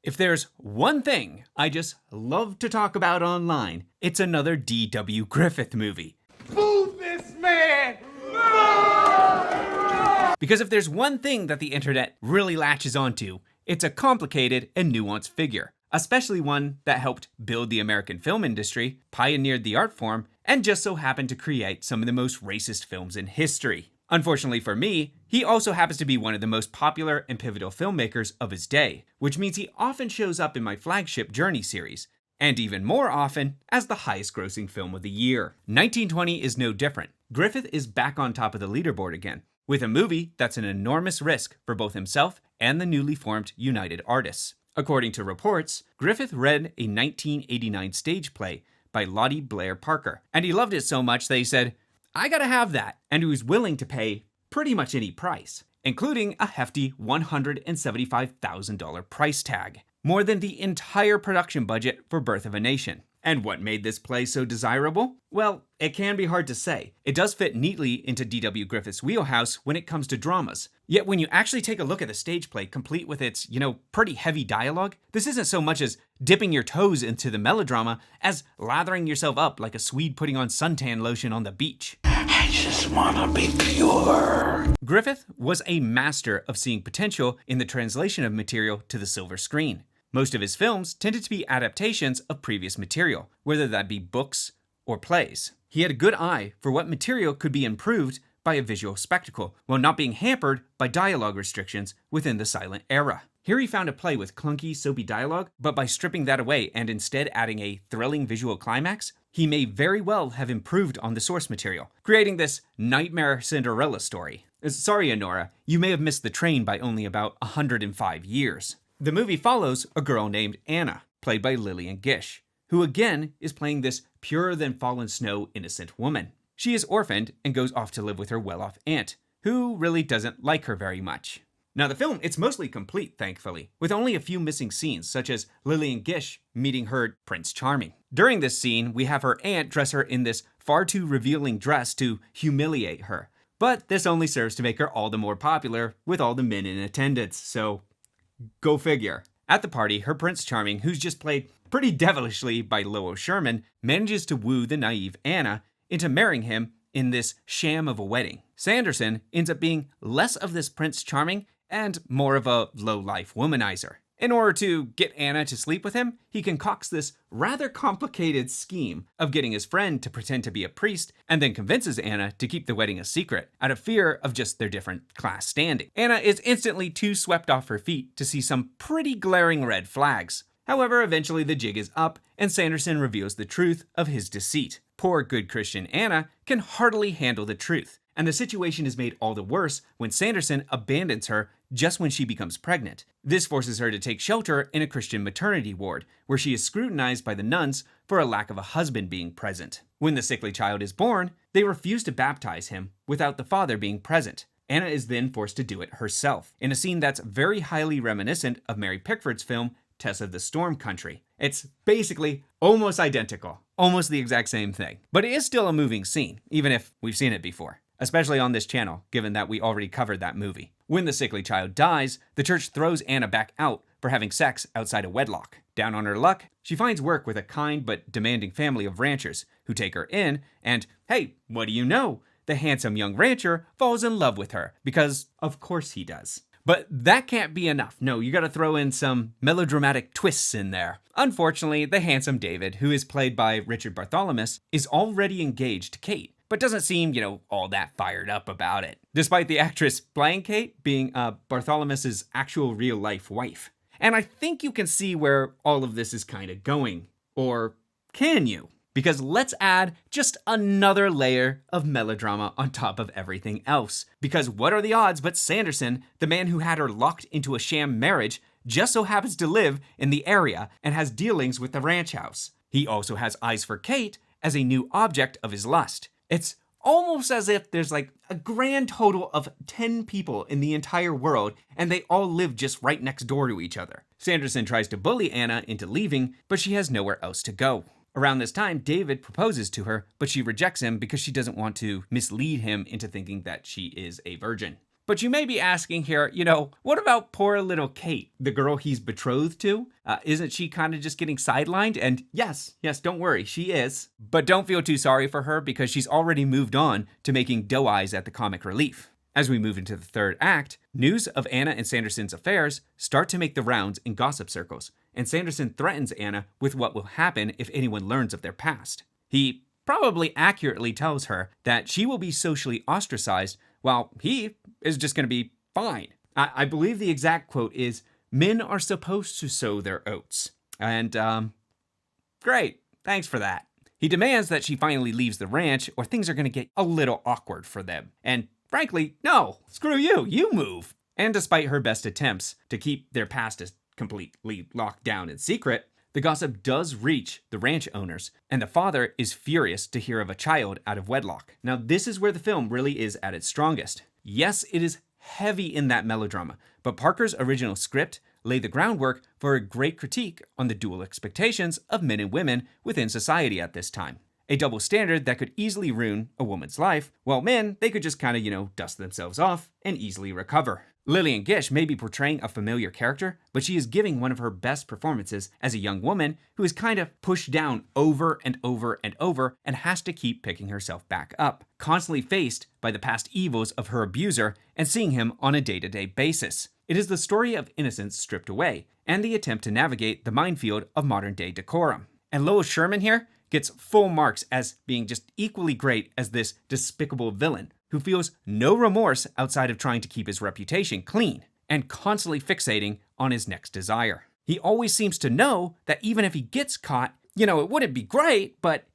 If there's one thing I just love to talk about online, it's another D.W. Griffith movie. Move this man! Because if there's one thing that the internet really latches onto, it's a complicated and nuanced figure, especially one that helped build the American film industry, pioneered the art form, and just so happened to create some of the most racist films in history. Unfortunately for me, he also happens to be one of the most popular and pivotal filmmakers of his day, which means he often shows up in my flagship Journey series, and even more often as the highest grossing film of the year. 1920 is no different. Griffith is back on top of the leaderboard again, with a movie that's an enormous risk for both himself and the newly formed United Artists. According to reports, Griffith read a 1989 stage play by Lottie Blair Parker, and he loved it so much that he said, "I gotta have that," and he was willing to pay pretty much any price, including a hefty $175,000 price tag, more than the entire production budget for Birth of a Nation. And what made this play so desirable? Well, it can be hard to say. It does fit neatly into D.W. Griffith's wheelhouse when it comes to dramas. Yet when you actually take a look at the stage play, complete with its, pretty heavy dialogue, this isn't so much as dipping your toes into the melodrama as lathering yourself up like a Swede putting on suntan lotion on the beach. I just wanna be pure. Griffith was a master of seeing potential in the translation of material to the silver screen. Most of his films tended to be adaptations of previous material, whether that be books or plays. He had a good eye for what material could be improved by a visual spectacle, while not being hampered by dialogue restrictions within the silent era. Here he found a play with clunky, soapy dialogue, but by stripping that away and instead adding a thrilling visual climax, he may very well have improved on the source material, creating this nightmare Cinderella story. Sorry, Honora, you may have missed the train by only about 105 years. The movie follows a girl named Anna, played by Lillian Gish, who again is playing this purer-than-fallen snow innocent woman. She is orphaned and goes off to live with her well-off aunt, who really doesn't like her very much. Now the film, it's mostly complete, thankfully, with only a few missing scenes, such as Lillian Gish meeting her Prince Charming. During this scene, we have her aunt dress her in this far too revealing dress to humiliate her. But this only serves to make her all the more popular with all the men in attendance, so go figure. At the party, her Prince Charming, who's just played pretty devilishly by Lowell Sherman, manages to woo the naive Anna into marrying him in this sham of a wedding. Sanderson ends up being less of this Prince Charming and more of a low-life womanizer. In order to get Anna to sleep with him, he concocts this rather complicated scheme of getting his friend to pretend to be a priest and then convinces Anna to keep the wedding a secret out of fear of just their different class standing. Anna is instantly too swept off her feet to see some pretty glaring red flags. However, eventually the jig is up and Sanderson reveals the truth of his deceit. Poor good Christian Anna can hardly handle the truth, and the situation is made all the worse when Sanderson abandons her just when she becomes pregnant. This forces her to take shelter in a Christian maternity ward, where she is scrutinized by the nuns for a lack of a husband being present. When the sickly child is born, they refuse to baptize him without the father being present. Anna is then forced to do it herself, in a scene that's very highly reminiscent of Mary Pickford's film Tess of the Storm Country. It's basically almost identical, almost the exact same thing. But it is still a moving scene, even if we've seen it before, especially on this channel, given that we already covered that movie. When the sickly child dies, the church throws Anna back out for having sex outside of wedlock. Down on her luck, she finds work with a kind but demanding family of ranchers who take her in, and hey, what do you know? The handsome young rancher falls in love with her, because of course he does. But that can't be enough. No, you gotta throw in some melodramatic twists in there. Unfortunately, the handsome David, who is played by Richard Bartholomew, is already engaged to Kate, but doesn't seem, all that fired up about it, despite the actress playing Kate being Bartholomew's actual real-life wife. And I think you can see where all of this is kind of going. Or can you? Because let's add just another layer of melodrama on top of everything else. Because what are the odds but Sanderson, the man who had her locked into a sham marriage, just so happens to live in the area and has dealings with the ranch house. He also has eyes for Kate as a new object of his lust. It's almost as if there's like a grand total of 10 people in the entire world and they all live just right next door to each other. Sanderson tries to bully Anna into leaving, but she has nowhere else to go. Around this time, David proposes to her, but she rejects him because she doesn't want to mislead him into thinking that she is a virgin. But you may be asking here, what about poor little Kate, the girl he's betrothed to? Isn't she kind of just getting sidelined? And yes, don't worry, she is. But don't feel too sorry for her because she's already moved on to making doe eyes at the comic relief. As we move into the third act, news of Anna and Sanderson's affairs start to make the rounds in gossip circles, and Sanderson threatens Anna with what will happen if anyone learns of their past. He probably accurately tells her that she will be socially ostracized while he is just going to be fine. I believe the exact quote is, "Men are supposed to sow their oats." And, great, thanks for that. He demands that she finally leaves the ranch or things are going to get a little awkward for them. And frankly, no, screw you, you move. And despite her best attempts to keep their past as completely locked down in secret, the gossip does reach the ranch owners, and the father is furious to hear of a child out of wedlock. Now, this is where the film really is at its strongest. Yes, it is heavy in that melodrama, but Parker's original script laid the groundwork for a great critique on the dual expectations of men and women within society at this time. A double standard that could easily ruin a woman's life, while men, they could just kind of, dust themselves off and easily recover. Lillian Gish may be portraying a familiar character, but she is giving one of her best performances as a young woman who is kind of pushed down over and over and over and has to keep picking herself back up, constantly faced by the past evils of her abuser and seeing him on a day-to-day basis. It is the story of innocence stripped away and the attempt to navigate the minefield of modern-day decorum. And Lois Sherman here gets full marks as being just equally great as this despicable villain who feels no remorse outside of trying to keep his reputation clean and constantly fixating on his next desire. He always seems to know that even if he gets caught, it wouldn't be great, but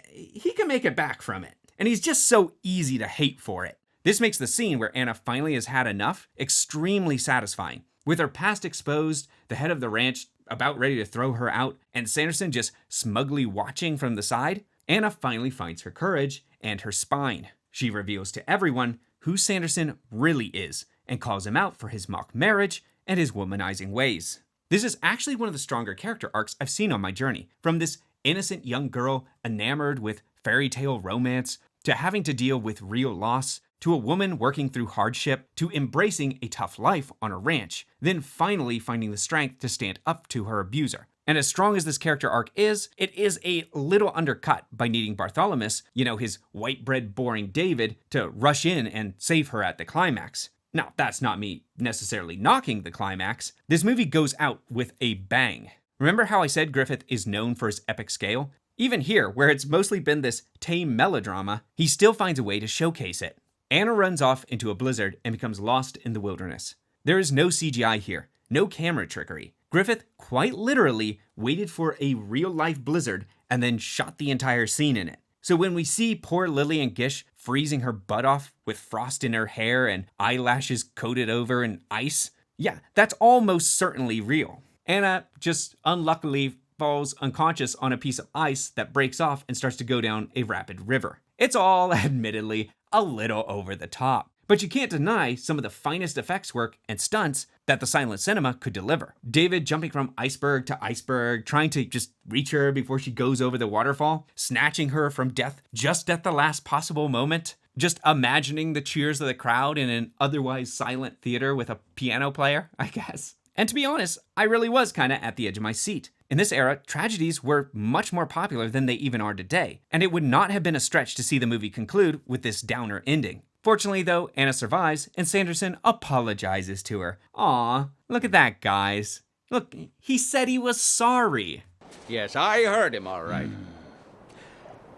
he can make it back from it. And he's just so easy to hate for it. This makes the scene where Anna finally has had enough extremely satisfying. With her past exposed, the head of the ranch about ready to throw her out, and Sanderson just smugly watching from the side, Anna finally finds her courage and her spine. She reveals to everyone who Sanderson really is and calls him out for his mock marriage and his womanizing ways. This is actually one of the stronger character arcs I've seen on my journey, from this innocent young girl enamored with fairy tale romance, to having to deal with real loss, to a woman working through hardship, to embracing a tough life on a ranch, then finally finding the strength to stand up to her abuser. And as strong as this character arc is, it is a little undercut by needing Bartholomew, his white bread boring David, to rush in and save her at the climax. Now, that's not me necessarily knocking the climax. This movie goes out with a bang. Remember how I said Griffith is known for his epic scale? Even here, where it's mostly been this tame melodrama, he still finds a way to showcase it. Anna runs off into a blizzard and becomes lost in the wilderness. There is no CGI here, no camera trickery. Griffith quite literally waited for a real-life blizzard and then shot the entire scene in it. So when we see poor Lillian Gish freezing her butt off with frost in her hair and eyelashes coated over in ice, yeah, that's almost certainly real. Anna just unluckily falls unconscious on a piece of ice that breaks off and starts to go down a rapid river. It's all, admittedly, a little over the top. But you can't deny some of the finest effects work and stunts that the silent cinema could deliver. David jumping from iceberg to iceberg, trying to just reach her before she goes over the waterfall, snatching her from death just at the last possible moment, just imagining the cheers of the crowd in an otherwise silent theater with a piano player, I guess. And to be honest, I really was kind of at the edge of my seat. In this era, tragedies were much more popular than they even are today, and it would not have been a stretch to see the movie conclude with this downer ending. Fortunately, though, Anna survives, and Sanderson apologizes to her. Aw, look at that, guys. Look, he said he was sorry. Yes, I heard him all right.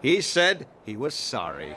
He said he was sorry.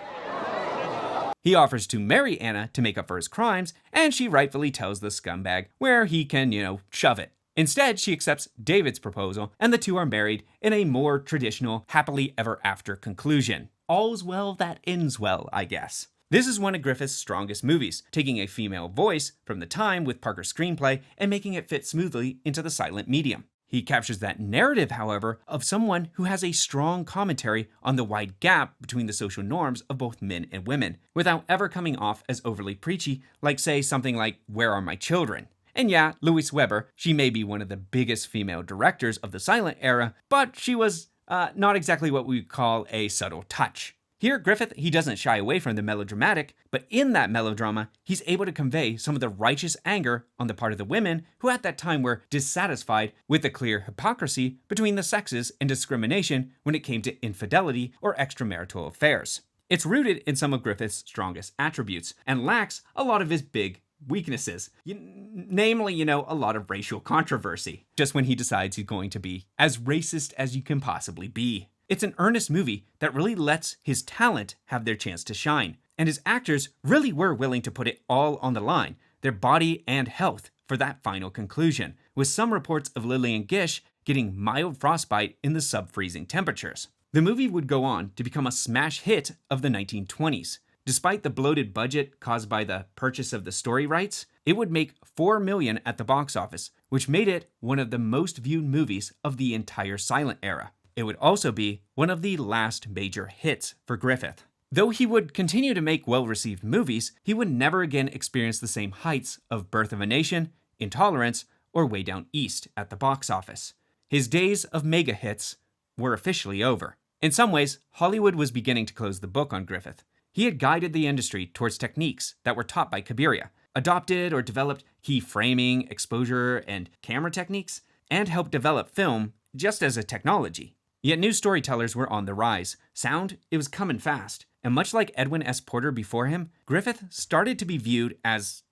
He offers to marry Anna to make up for his crimes, and she rightfully tells the scumbag where he can, shove it. Instead, she accepts David's proposal, and the two are married in a more traditional, happily ever after conclusion. All's well that ends well, I guess. This is one of Griffith's strongest movies, taking a female voice from the time with Parker's screenplay and making it fit smoothly into the silent medium. He captures that narrative, however, of someone who has a strong commentary on the wide gap between the social norms of both men and women, without ever coming off as overly preachy, like say something like, "Where Are My Children?" And yeah, Louise Weber, she may be one of the biggest female directors of the silent era, but she was not exactly what we would call a subtle touch. Here, Griffith, he doesn't shy away from the melodramatic, but in that melodrama, he's able to convey some of the righteous anger on the part of the women who at that time were dissatisfied with the clear hypocrisy between the sexes and discrimination when it came to infidelity or extramarital affairs. It's rooted in some of Griffith's strongest attributes and lacks a lot of his big weaknesses, namely, a lot of racial controversy, just when he decides he's going to be as racist as you can possibly be. It's an earnest movie that really lets his talent have their chance to shine, and his actors really were willing to put it all on the line, their body and health, for that final conclusion, with some reports of Lillian Gish getting mild frostbite in the sub-freezing temperatures. The movie would go on to become a smash hit of the 1920s. Despite the bloated budget caused by the purchase of the story rights, it would make $4 million at the box office, which made it one of the most viewed movies of the entire silent era. It would also be one of the last major hits for Griffith. Though he would continue to make well-received movies, he would never again experience the same heights of Birth of a Nation, Intolerance, or Way Down East at the box office. His days of mega hits were officially over. In some ways, Hollywood was beginning to close the book on Griffith. He had guided the industry towards techniques that were taught by Kabiria, adopted or developed key framing, exposure, and camera techniques, and helped develop film just as a technology. Yet new storytellers were on the rise. Sound, it was coming fast. And much like Edwin S. Porter before him, Griffith started to be viewed as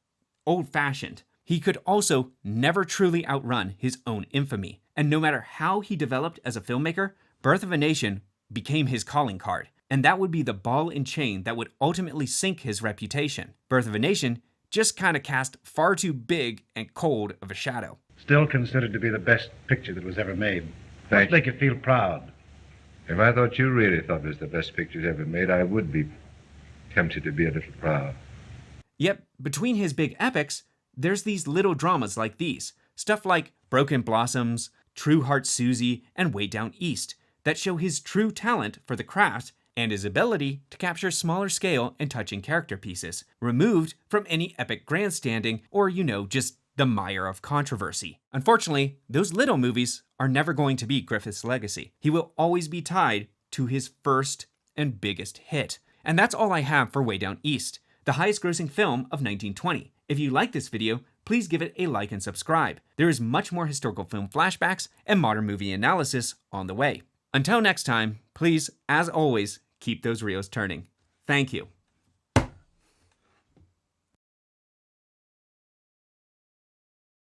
old-fashioned. He could also never truly outrun his own infamy. And no matter how he developed as a filmmaker, Birth of a Nation became his calling card. And that would be the ball and chain that would ultimately sink his reputation. Birth of a Nation just kind of cast far too big and cold of a shadow. Still considered to be the best picture that was ever made. Thank Make you feel proud. If I thought you really thought it was the best pictures ever made, I would be tempted to be a little proud. Yet, between his big epics, there's these little dramas like these. Stuff like Broken Blossoms, True Heart Susie, and Way Down East, that show his true talent for the craft and his ability to capture smaller scale and touching character pieces, removed from any epic grandstanding or, just the mire of controversy. Unfortunately, those little movies are never going to be Griffith's legacy. He will always be tied to his first and biggest hit. And that's all I have for Way Down East, the highest grossing film of 1920. If you like this video, please give it a like and subscribe. There is much more historical film flashbacks and modern movie analysis on the way. Until next time, please, as always, keep those reels turning. Thank you.